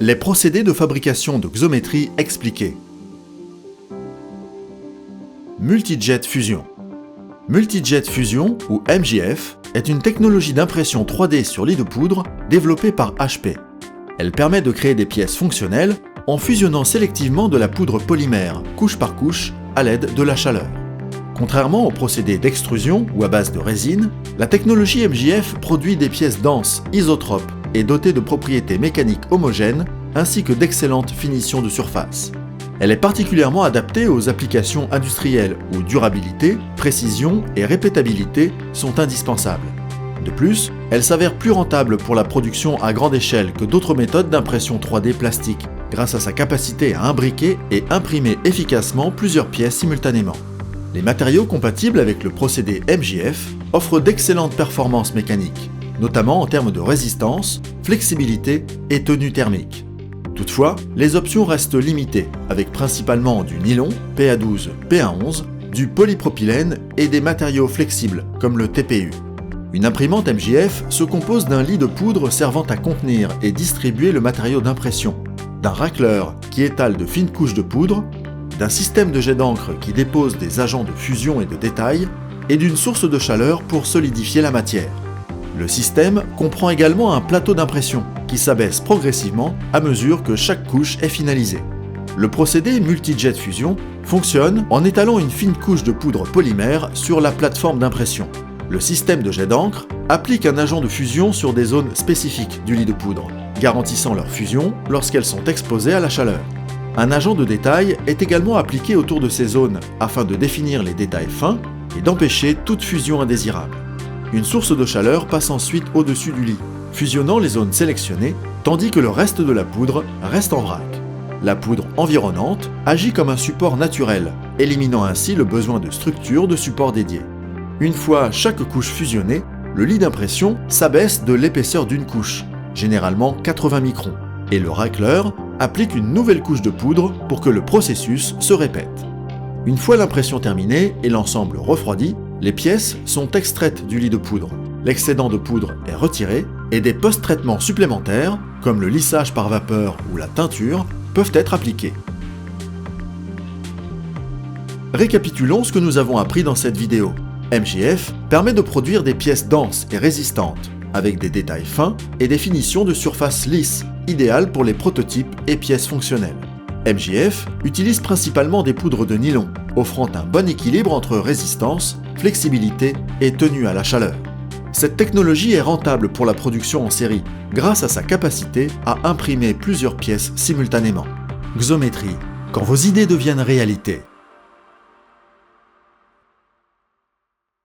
Les procédés de fabrication de Xometry expliqués. Multijet Fusion. Multijet Fusion, ou MJF, est une technologie d'impression 3D sur lit de poudre développée par HP. Elle permet de créer des pièces fonctionnelles en fusionnant sélectivement de la poudre polymère, couche par couche, à l'aide de la chaleur. Contrairement au procédé d'extrusion ou à base de résine, la technologie MJF produit des pièces denses, isotropes et dotées de propriétés mécaniques homogènes ainsi que d'excellentes finitions de surface. Elle est particulièrement adaptée aux applications industrielles où durabilité, précision et répétabilité sont indispensables. De plus, elle s'avère plus rentable pour la production à grande échelle que d'autres méthodes d'impression 3D plastique, grâce à sa capacité à imbriquer et imprimer efficacement plusieurs pièces simultanément. Les matériaux compatibles avec le procédé MJF offrent d'excellentes performances mécaniques, notamment en termes de résistance, flexibilité et tenue thermique. Toutefois, les options restent limitées, avec principalement du nylon, PA12, PA11, du polypropylène et des matériaux flexibles, comme le TPU. Une imprimante MJF se compose d'un lit de poudre servant à contenir et distribuer le matériau d'impression, d'un racleur qui étale de fines couches de poudre, d'un système de jet d'encre qui dépose des agents de fusion et de détail, et d'une source de chaleur pour solidifier la matière. Le système comprend également un plateau d'impression qui s'abaisse progressivement à mesure que chaque couche est finalisée. Le procédé Multijet Fusion fonctionne en étalant une fine couche de poudre polymère sur la plateforme d'impression. Le système de jet d'encre applique un agent de fusion sur des zones spécifiques du lit de poudre, garantissant leur fusion lorsqu'elles sont exposées à la chaleur. Un agent de détail est également appliqué autour de ces zones afin de définir les détails fins et d'empêcher toute fusion indésirable. Une source de chaleur passe ensuite au-dessus du lit, fusionnant les zones sélectionnées, tandis que le reste de la poudre reste en vrac. La poudre environnante agit comme un support naturel, éliminant ainsi le besoin de structures de support dédiées. Une fois chaque couche fusionnée, le lit d'impression s'abaisse de l'épaisseur d'une couche, généralement 80 microns, et le racleur applique une nouvelle couche de poudre pour que le processus se répète. Une fois l'impression terminée et l'ensemble refroidi, les pièces sont extraites du lit de poudre. L'excédent de poudre est retiré et des post-traitements supplémentaires, comme le lissage par vapeur ou la teinture, peuvent être appliqués. Récapitulons ce que nous avons appris dans cette vidéo. MJF permet de produire des pièces denses et résistantes, avec des détails fins et des finitions de surface lisses, idéales pour les prototypes et pièces fonctionnelles. MJF utilise principalement des poudres de nylon, offrant un bon équilibre entre résistance, flexibilité et tenue à la chaleur. Cette technologie est rentable pour la production en série, grâce à sa capacité à imprimer plusieurs pièces simultanément. Xometry, quand vos idées deviennent réalité.